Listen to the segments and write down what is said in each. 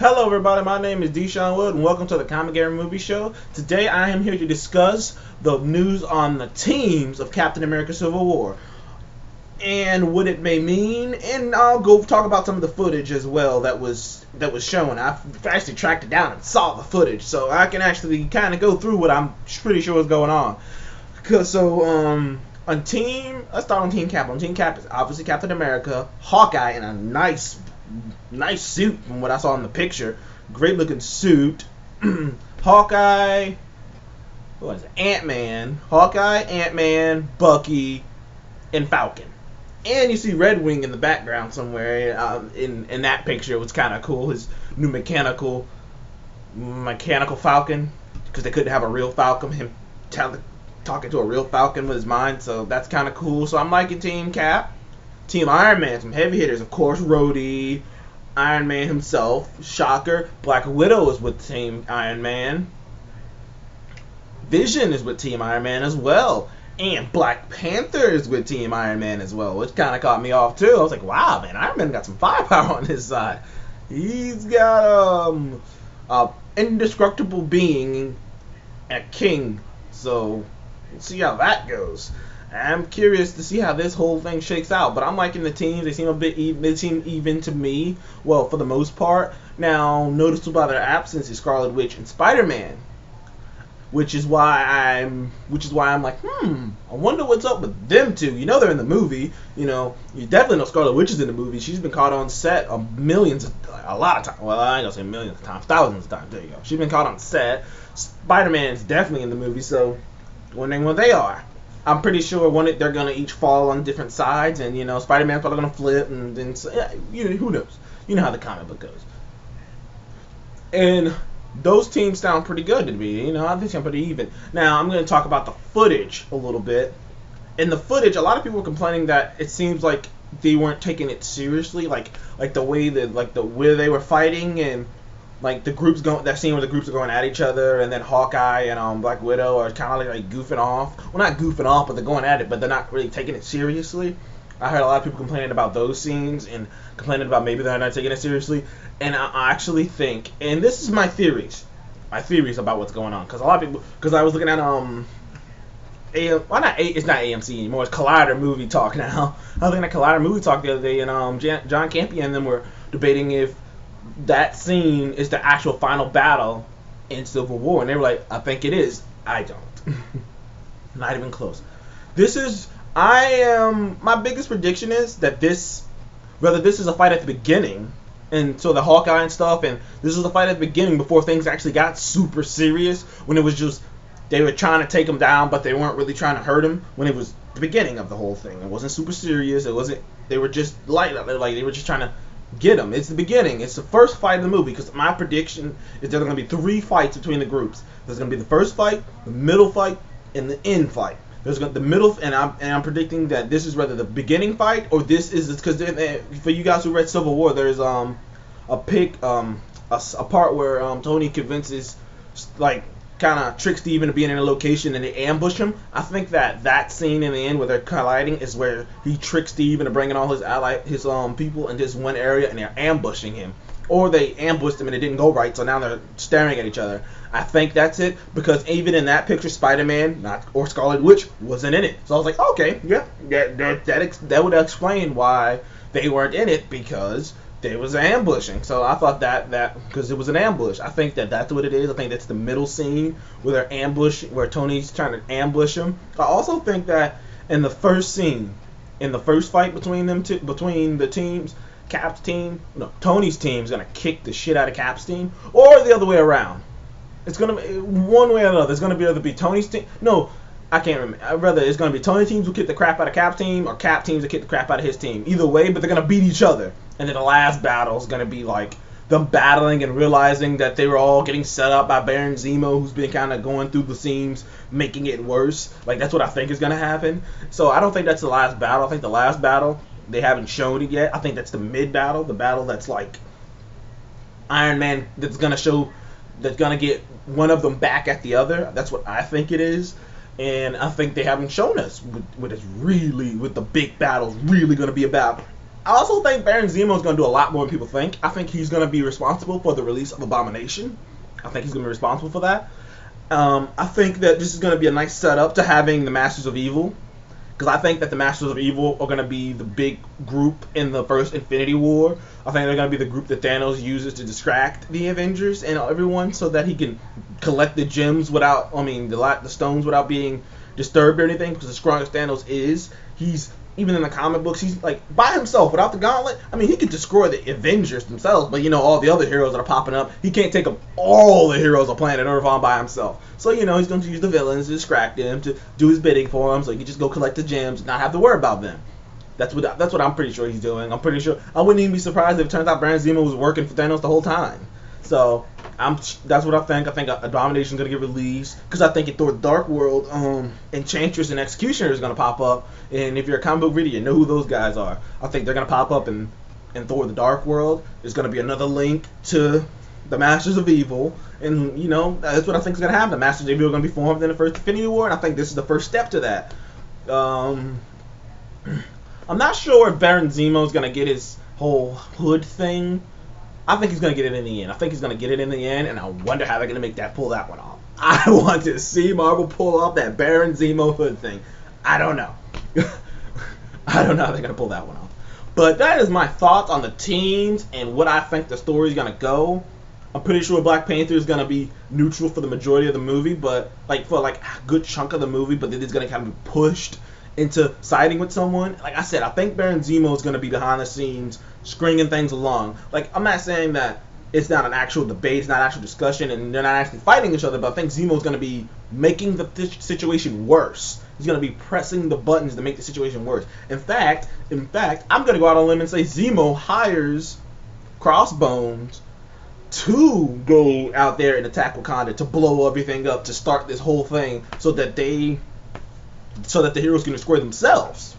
Hello everybody, my name is Deshaun Wood and welcome to the Comic Gary Movie Show. Today I am here to discuss the news on the teams of Captain America Civil War and what it may mean, and I'll go talk about some of the footage as well that was shown. I actually tracked it down and saw the footage, so I can actually kind of go through what I'm pretty sure is going on. On team, let's start on Team Cap. On Team Cap is obviously Captain America, Hawkeye in a nice suit from what I saw in the picture. Great looking suit. Hawkeye, what is it? Ant-Man, Hawkeye, Ant-Man, Bucky, and Falcon. And you see Red Wing in the background somewhere. In that picture, it was kind of cool. His new mechanical Falcon, because they couldn't have a real Falcon. Him talking to a real Falcon with his mind, so that's kind of cool. So I'm liking Team Cap. Team Iron Man, some heavy hitters, of course. Rhodey, Iron Man himself, Shocker. Black Widow is with Team Iron Man. Vision is with Team Iron Man as well. And Black Panther is with Team Iron Man as well, which kind of caught me off too. I was like, wow, man, Iron Man got some firepower on his side. He's got a indestructible being, a king. So we'll see how that goes. I'm curious to see how this whole thing shakes out, but I'm liking the teams. They seem a bit even. They seem even to me. Well, for the most part. Now, noticeable by their absence is Scarlet Witch and Spider-Man, which is why I'm like, I wonder what's up with them two. You know they're in the movie. You know, you definitely know Scarlet Witch is in the movie. She's been caught on set a lot of times. Well, I ain't gonna say millions of times, thousands of times. There you go. She's been caught on set. Spider-Man's definitely in the movie, so wondering what they are. I'm pretty sure they're gonna each fall on different sides, and Spider-Man's probably gonna flip, and then who knows? You know how the comic book goes. And those teams sound pretty good to me. I think I'm pretty even. Now I'm gonna talk about the footage a little bit. In the footage, a lot of people were complaining that it seems like they weren't taking it seriously, like the way that where they were fighting and. Like that scene where the groups are going at each other, and then Hawkeye and Black Widow are kind of like goofing off. Well, not goofing off, but they're going at it, but they're not really taking it seriously. I heard a lot of people complaining about those scenes and complaining about maybe they're not taking it seriously. And I actually think, and this is my theories about what's going on, because a lot of people, because I was looking at it's not AMC anymore, it's Collider Movie Talk now. I was looking at Collider Movie Talk the other day, and John Campion and them were debating if that scene is the actual final battle in Civil War, and they were like, I think it is. I don't. Not even close. My biggest prediction is that this is a fight at the beginning, and so the Hawkeye and stuff, and this was a fight at the beginning before things actually got super serious, when it was just, they were trying to take him down, but they weren't really trying to hurt him, when it was the beginning of the whole thing. It wasn't super serious, they were just light, like they were just trying to get him. It's the beginning. It's the first fight of the movie, because my prediction is there are going to be 3 fights between the groups. There's going to be the first fight, the middle fight, and the end fight. There's going to the middle, and I'm predicting that this is rather the beginning fight, or this is, because for you guys who read Civil War, there's a part where Tony convinces, like, kind of tricks Steve into being in a location and they ambush him. I think that scene in the end where they're colliding is where he tricks Steve into bringing all his people in this one area, and they're ambushing him, or they ambushed him and it didn't go right, so now they're staring at each other. I think that's it, because even in that picture, Spider-Man or Scarlet Witch wasn't in it. So I was like, okay, yeah, that would explain why they weren't in it, because there was ambushing. So I thought that because it was an ambush, I think that's what it is. I think that's the middle scene where where Tony's trying to ambush him. I also think that in the first scene, in the first fight between the teams, Tony's team is gonna kick the shit out of Cap's team, or the other way around. It's gonna be one way or another. It's gonna be Tony's team. No, I can't remember. Rather, it's going to be Tony teams who kick the crap out of Cap's team, or Cap teams who kick the crap out of his team. Either way, but they're going to beat each other. And then the last battle is going to be like them battling and realizing that they were all getting set up by Baron Zemo, who's been kind of going through the seams, making it worse. Like, that's what I think is going to happen. So I don't think that's the last battle. I think the last battle, they haven't shown it yet. I think that's the mid-battle, the battle that's like Iron Man, that's going to get one of them back at the other. That's what I think it is. And I think they haven't shown us what the big battle's really going to be about. I also think Baron Zemo is going to do a lot more than people think. I think he's going to be responsible for the release of Abomination. I think he's going to be responsible for that. I think that this is going to be a nice setup to having the Masters of Evil, because I think that the Masters of Evil are going to be the big group in the first Infinity War. I think they're going to be the group that Thanos uses to distract the Avengers and everyone so that he can collect the gems without, the stones without being disturbed or anything, because the strongest Thanos is, he's, even in the comic books, he's like by himself without the gauntlet. He could destroy the Avengers themselves, but all the other heroes that are popping up, he can't take up all the heroes on planet Earth on by himself. So he's going to use the villains to distract him, to do his bidding for him, so he can just go collect the gems and not have to worry about them. That's what I'm pretty sure he's doing. I'm pretty sure. I wouldn't even be surprised if it turns out Baron Zemo was working for Thanos the whole time. So that's what I think. I think Abomination's gonna get released, because I think in Thor: Dark World, Enchantress and Executioner is gonna pop up. And if you're a comic book reader, you know who those guys are. I think they're gonna pop up in Thor: The Dark World. There's gonna be another link to the Masters of Evil, and that's what I think is gonna happen. The Masters of Evil are gonna be formed in the first Infinity War, and I think this is the first step to that. I'm not sure if Baron Zemo is gonna get his whole hood thing. I think he's going to get it in the end. And I wonder how they're going to pull that one off. I want to see Marvel pull off that Baron Zemo hood thing. I don't know. I don't know how they're going to pull that one off. But that is my thoughts on the teams and what I think the story is going to go. I'm pretty sure Black Panther is going to be neutral for the majority of the movie, but for a good chunk of the movie, but then it's going to kind of be pushed into siding with someone. Like I said, I think Baron Zemo is going to be behind the scenes stringing things along. I'm not saying that it's not an actual debate, it's not an actual discussion, and they're not actually fighting each other, but I think Zemo is going to be making the situation worse. He's going to be pressing the buttons to make the situation worse. In fact, I'm going to go out on a limb and say Zemo hires Crossbones to go out there and attack Wakanda, to blow everything up, to start this whole thing, so that the heroes can destroy themselves.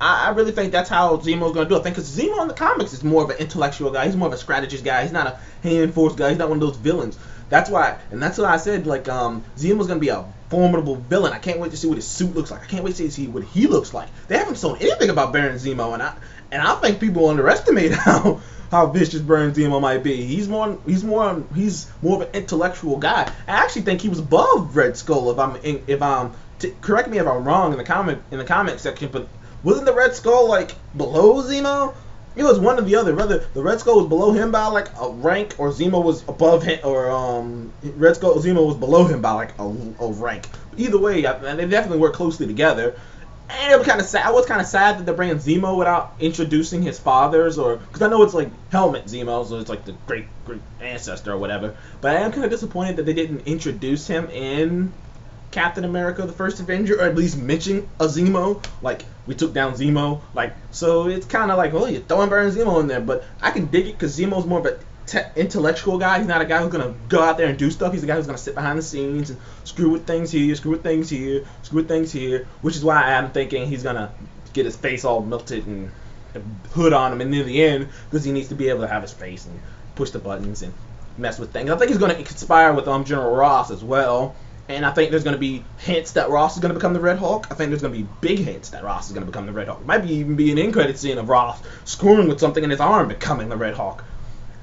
I really think that's how Zemo's going to do it. I think because Zemo in the comics is more of an intellectual guy. He's more of a strategist guy. He's not a hand force guy. He's not one of those villains. That's why I said, Zemo's going to be a formidable villain. I can't wait to see what his suit looks like. I can't wait to see what he looks like. They haven't shown anything about Baron Zemo, and I think people underestimate how vicious Baron Zemo might be. He's more of an intellectual guy. I actually think he was above Red Skull. Correct me if I'm wrong in the comic section, but wasn't the Red Skull below Zemo? It was one or the other. Whether the Red Skull was below him by a rank, or Zemo was above him, or Zemo was below him by a rank. Either way, they definitely work closely together. And it was kind of sad. I was kind of sad that they're bringing Zemo without introducing his fathers, because I know it's Helmet Zemo, so it's the great ancestor or whatever. But I am kind of disappointed that they didn't introduce him in Captain America: The First Avenger, or at least mention a Zemo, we took down Zemo, so it's kind of you're throwing Baron Zemo in there, but I can dig it because Zemo's more of a intellectual guy. He's not a guy who's gonna go out there and do stuff. He's a guy who's gonna sit behind the scenes and screw with things here, which is why I'm thinking he's gonna get his face all melted and hood on him, and in the end, because he needs to be able to have his face and push the buttons and mess with things. I think he's gonna conspire with General Ross as well. And I think there's going to be hints that Ross is going to become the Red Hulk. I think there's going to be big hints that Ross is going to become the Red Hulk. It might even be an end credit scene of Ross screwing with something in his arm, becoming the Red Hulk.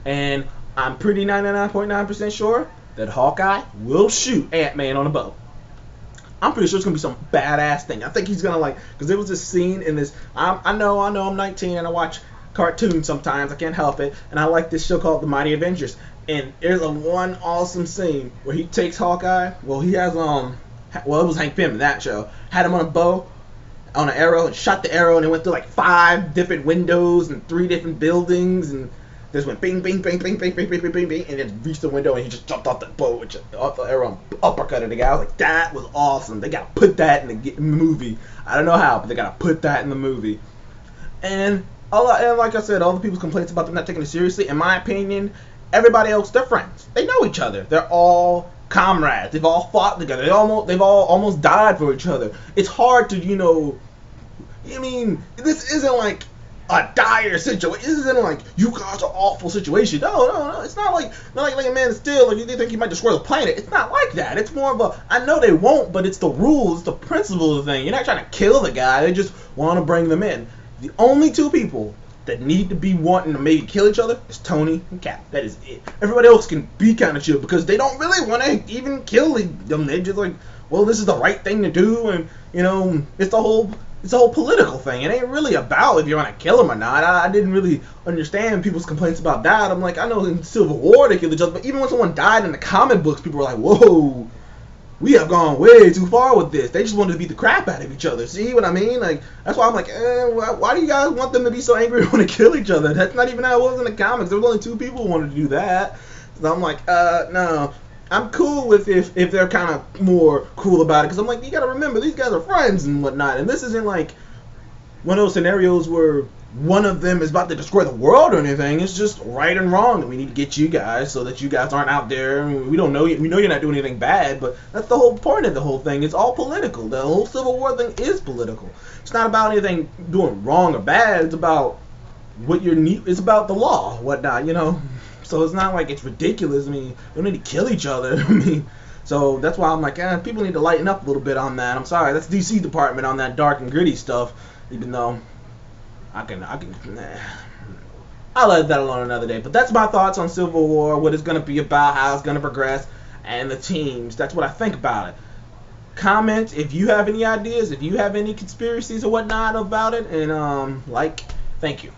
And I'm pretty 99.9% sure that Hawkeye will shoot Ant-Man on a boat. I'm pretty sure it's going to be some badass thing. I think he's going to because there was this scene in this, I know I'm 19 and I watch cartoons sometimes, I can't help it, and I like this show called The Mighty Avengers. And there's one awesome scene where he takes Hawkeye. Well, he has it was Hank Pym in that show. Had him on a bow, on an arrow, and shot the arrow, and it went through 5 different windows and 3 different buildings, and just went bing, bing, bing, bing, bing, bing, bing, bing, bing, bing, and then reached the window, and he just jumped off the bow, off the arrow, and uppercutted the guy. I was like, that was awesome. They gotta put that in the movie. I don't know how, but they gotta put that in the movie. And like I said, all the people's complaints about them not taking it seriously, in my opinion, everybody else, they're friends. They know each other. They're all comrades. They've all fought together. They've all almost died for each other. It's hard to, this isn't a dire situation. This isn't you guys are awful situation. No. It's not like a Man of Steel. You think you might destroy the planet. It's not like that. It's more of I know they won't, but it's the rules, it's the principle of the thing. You're not trying to kill the guy. They just want to bring them in. The only 2 people that need to be wanting to maybe kill each other is Tony and Cap. That is it. Everybody else can be kind of chill because they don't really want to even kill them. They just like, well, this is the right thing to do, and it's the whole political thing. It ain't really about if you want to kill them or not. I didn't really understand people's complaints about that. I'm like, I know in Civil War they killed each other, but even when someone died in the comic books, people were like, whoa, we have gone way too far with this. They just wanted to beat the crap out of each other. See what I mean? Like, that's why I'm like, why do you guys want them to be so angry and want to kill each other? That's not even how it was in the comics. There was only 2 people who wanted to do that. So I'm like, no. I'm cool with if they're kind of more cool about it. Because I'm like, you got to remember, these guys are friends and whatnot. And this isn't like one of those scenarios where one of them is about to destroy the world or anything. It's just right and wrong, and we need to get you guys so that you guys aren't out there. We don't know you. We know you're not doing anything bad, but that's the whole point of the whole thing. It's all political. The whole Civil War thing is political. It's not about anything doing wrong or bad. It's about what you need. It's about the law, whatnot. So it's not like it's ridiculous. I mean, you don't need to kill each other. I mean, so that's why I'm like, people need to lighten up a little bit on that. I'm sorry, that's DC department on that dark and gritty stuff. Even though I'll let that alone another day. But that's my thoughts on Civil War, what it's going to be about, how it's going to progress, and the teams. That's what I think about it. Comment if you have any ideas, if you have any conspiracies or whatnot about it, and thank you.